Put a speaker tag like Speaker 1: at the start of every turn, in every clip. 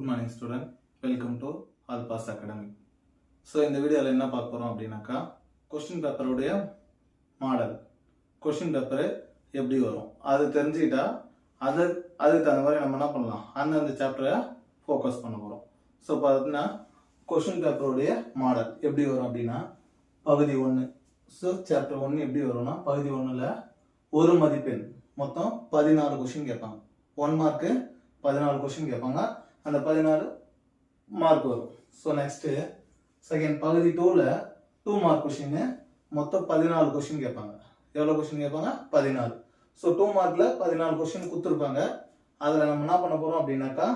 Speaker 1: Good morning student. Welcome to Alpas Academy. So இந்த வீடியோல என்ன பார்க்க போறோம் அப்படினாக்கா क्वेश्चन பேப்பர் உடைய மாடல் क्वेश्चन பேப்பர் எப்படி வரும் அது தெரிஞ்சிட்டா அதுக்கு தகுந்த மாதிரி நம்ம என்ன பண்ணலாம் அந்த சாப்டரை ஃபோக்கஸ் பண்ண போறோம். சோ பாத்தீங்கன்னா क्वेश्चन பேப்பர் உடைய மாடல் எப்படி வரும் அப்படினா பகுதி 1. சோ சாப்டர் 1 எப்படி வரும்னா பகுதி 1ல ஒரு மதிப்பெண் மொத்தம் 14 क्वेश्चन கேட்பாங்க. 1 மார்க் 14 क्वेश्चन கேட்பாங்க. அந்த 14 மார்க் வரும். சோ நெக்ஸ்ட் செகண்ட் பகுதி 2ல 2 மார்க் क्वेश्चन மொத்தம் 14 क्वेश्चन கேட்பாங்க. எவ்வளவு क्वेश्चन கேட்பாங்க 14. சோ 2 மார்க்ல 14 क्वेश्चन கொடுத்திருப்பாங்க. அதுல நம்ம என்ன பண்ண போறோம் அப்படினாக்கா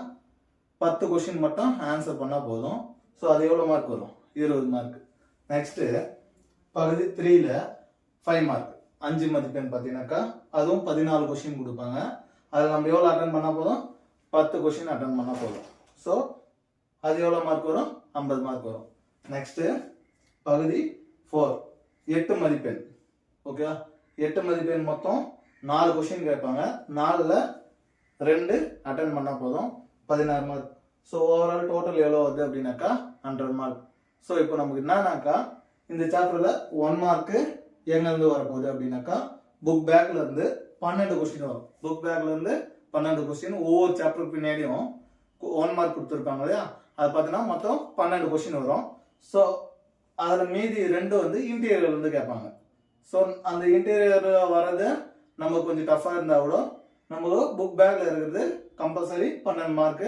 Speaker 1: 10 क्वेश्चन மட்டும் ஆன்சர் பண்ணா போதும். சோ அது எவ்வளவு மார்க் வரும் 20 மார்க். நெக்ஸ்ட் பகுதி 3ல 5 மார்க் 5 மதிப்பெண் பாத்தீங்கன்னாக்கா அதுவும் 14 क्वेश्चन கொடுப்பாங்க. அதுல நம்ம எவ்வளவு அட்டெண்ட் பண்ணா போதும் 10 क्वेश्चन அட்டெண்ட் பண்ணா போதும். சோ அது எவ்வளவு மார்க் வரும் 50 மார்க் வரும். நெக்ஸ்ட் பகுதி 4 8 மதிப்பெண். ஓகே 8 மதிப்பெண் மொத்தம் 4 क्वेश्चन கேட்பாங்க. 4ல 2 அட்டெண்ட் பண்ணா போதும் 16 மார்க். சோ ஓவரால் டோட்டல் எவ்வளவு வருது அப்படினாக்கா 100 மார்க். சோ இப்போ நமக்கு என்னன்னாக்கா இந்த சாப்டர்ல 1 மார்க் எங்க இருந்து வர போகுது அப்படினாக்கா புக் பேக்ல இருந்து 12 क्वेश्चन வரும். புக் பேக்ல இருந்து 12 क्वेश्चन ஒவ்வொரு சாப்டருக்கு பின்னாடியும் 1 மார்க் கொடுத்திருப்பாங்க இல்லையா அது பார்த்தீங்கன்னா மொத்தம் 12 क्वेश्चन வரும். சோ அதுல மீதி 2 வந்து இன்டீரியர்ல இருந்து கேட்பாங்க. சோ அந்த இன்டீரியர் வரது நம்ம கொஞ்சம் டஃபா இருந்தா கூட நம்ம புக் பேக்ல இருக்கிறது கம்பல்சரி 12 மார்க்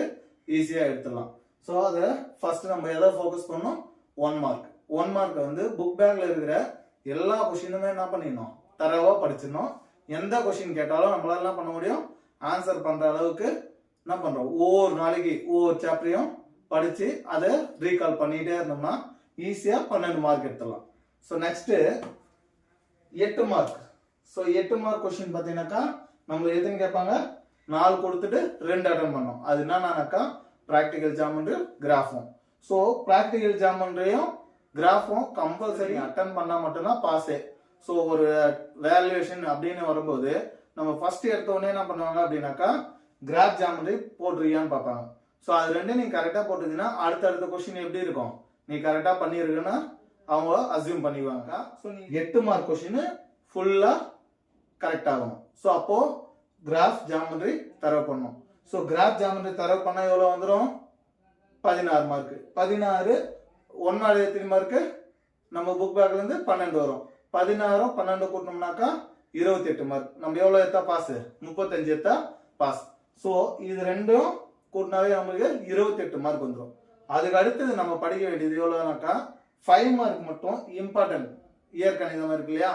Speaker 1: ஈஸியா எடுத்துடலாம். சோ அத ஃபர்ஸ்ட் நம்ம எதை ஃபோக்கஸ் பண்ணோம் 1 மார்க். 1 மார்க் வந்து புக் பேக்ல இருக்கிற எல்லா क्वेश्चनமே என்ன பண்ணிடணும் தரவா படிச்சிடணும். எந்த क्वेश्चन கேட்டாலும் நம்மளால என்ன பண்ண முடியும் ஆன்சர் பண்ற அளவுக்கு என்ன பண்றோம் ஒவ்வொரு நாளைக்கு ஒவ்வொரு சாப்டரையும் படிச்சு அதை ரீகால் பண்ணிட்டே இருந்தோம்னா ஈஸியா 12 மார்க் எடுத்துடலாம். So next 8 mark. So 8 mark question பாத்தீங்கன்னாக்கா நம்ம எதுன்னு கேட்பாங்க 4 கொடுத்துட்டு 2 அட்டெண்ட் பண்ணோம். அது என்னன்னாக்கா பிராக்டிகல் ஜாமெட்ரி கிராஃபும். சோ பிராக்டிகல் ஜாமெட்ரியும் கிராஃபும் கம்பல்சரி அட்டெண்ட் பண்ணா மட்டும்தான் பாஸே. சோ ஒரு வேல்யூவேஷன் அப்படின்னு வரும்போது நம்ம ஃபர்ஸ்ட் எடுத்த உடனே என்ன பண்ணுவாங்க அப்படின்னாக்கா கிராஃப் ஜாமெட்ரி போட்டுருக்கியான்னு பார்ப்பாங்க. சோ அது ரெண்டும் நீங்க கரெக்டா போட்டுருந்தீங்கன்னா அடுத்த क्वेश्चन எப்படி இருக்கும் நீ கரெக்டா பண்ணிருக்கன்னா அவங்க அசியூம் பண்ணிக்குவாங்க. சோ நீங்க 8 மார்க் क्वेश्चन ஃபுல்லா கரெக்ட் ஆகணும். சோ அப்போ கிராஃப் ஜாமெட்ரி தரவு பண்ணணும். சோ கிராஃப் ஜாமெட்ரி தரவு பண்ணா எவ்வளவு வந்துரும் 16 மார்க். 16 1 எத்தனை மார்க் நம்ம புக் பேக்ல இருந்து 12 வரும். 16 12 கூட்டணும்னாக்கா 28 மார்க். நம்ம எவ்வளவு எடுத்தா பாஸ் 35 எடுத்தா பாஸ். சோ இது ரெண்டும் கூட்டினாவே நமக்கு 28 மார்க் வந்துடும். அதுக்கு அடுத்தது நம்ம படிக்க வேண்டியது எவ்வளவுனாக்கா 5 மார்க் மட்டும் இம்பார்ட்டன்ட் இயற்கணிதம் இருக்கு இல்லையா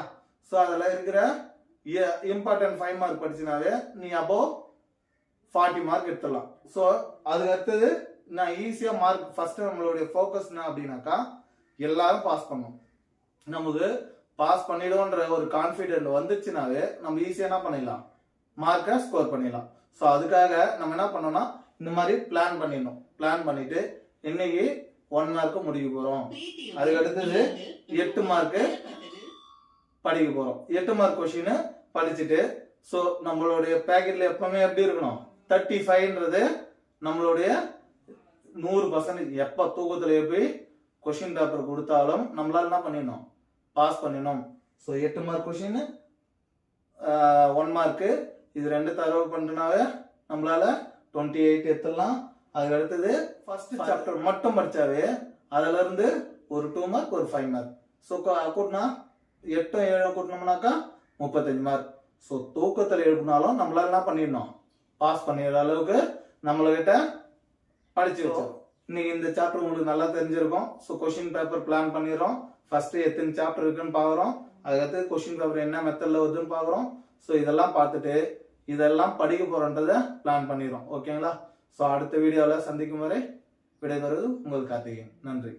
Speaker 1: சோ அதுல இருக்கிற இம்பார்ட்டன்ட் 5 மார்க் படிச்சினாவே நீ அப்போ 40 மார்க் எடுத்துடலாம். சோ அதுக்கு அடுத்தது நான் ஈஸியா மார்க் ஃபர்ஸ்ட் நம்மளுடைய ஃபோக்கஸ் என்ன அப்படின்னாக்கா எல்லாரும் பாஸ் பண்ணணும். நமக்கு பாஸ் பண்ணிடுவோன்ற ஒரு கான்ஃபிடென்ட் வந்துச்சுனாவே நம்ம ஈஸியா என்ன பண்ணிடலாம் மார்க்கை ஸ்கோர் பண்ணிடலாம். சோ அதுக்காக நம்ம என்ன பண்ணோம்னா இந்த மாதிரி பிளான் பண்ணிடணும். பிளான் பண்ணிட்டு இன்னைக்கு 1 மார்க் முடிக்க போறோம். அதுக்கு அடுத்தது 8 மார்க் படிக்க போறோம். 8 மார்க் क्वेश्चन படிச்சுட்டு சோ நம்மளுடைய பாக்கெட்ல எப்பவுமே எப்படி இருக்கணும் 35ன்றது நம்மளுடைய 100% எப்ப தூக்கத்துல போய் क्वेश्चन பேப்பர் கொடுத்தாலும் நம்மளால என்ன பண்ணிடணும் பாஸ் பண்ணிடணும். சோ 8 மார்க் क्वेश्चन 1 மார்க் இது ரெண்டு தரவு பண்ணினாவே நம்மளால 28 எடுத்துடலாம். அதுக்கு அடுத்தது ஃபர்ஸ்ட் சாப்டர் மட்டும் படிச்சாவே அதுல இருந்து ஒரு 2 மார்க் ஒரு 5 மார்க். சோ கூட்டினா 8 7 கூட்டினோம்னாக்கா 35 மார்க். சோ தூக்கத்துல எழுப்பினாலும் நம்மளால என்ன பண்ணிடணும் பாஸ் பண்ணிடுற அளவுக்கு நம்மள்கிட்ட படிச்சு வச்சோம். இன்னைக்கு இந்த சாப்டர் உங்களுக்கு நல்லா தெரிஞ்சிருக்கும். சோ क्वेश्चन பேப்பர் பிளான் பண்ணிடுறோம். ஃபர்ஸ்ட் எத்தனை சாப்டர் இருக்குன்னு பாக்குறோம். அதுக்கடுத்து क्वेश्चन பேப்பர் என்ன மெத்தட்ல வருதுன்னு பாக்குறோம். சோ இதெல்லாம் பார்த்துட்டு இதெல்லாம் படிக்க போறோன்றத பிளான் பண்ணிடுறோம். ஓகேங்களா? சோ அடுத்த வீடியோல சந்திக்கும் வரை விடைபெறுவது உங்கள் கார்த்திகேயன். நன்றி.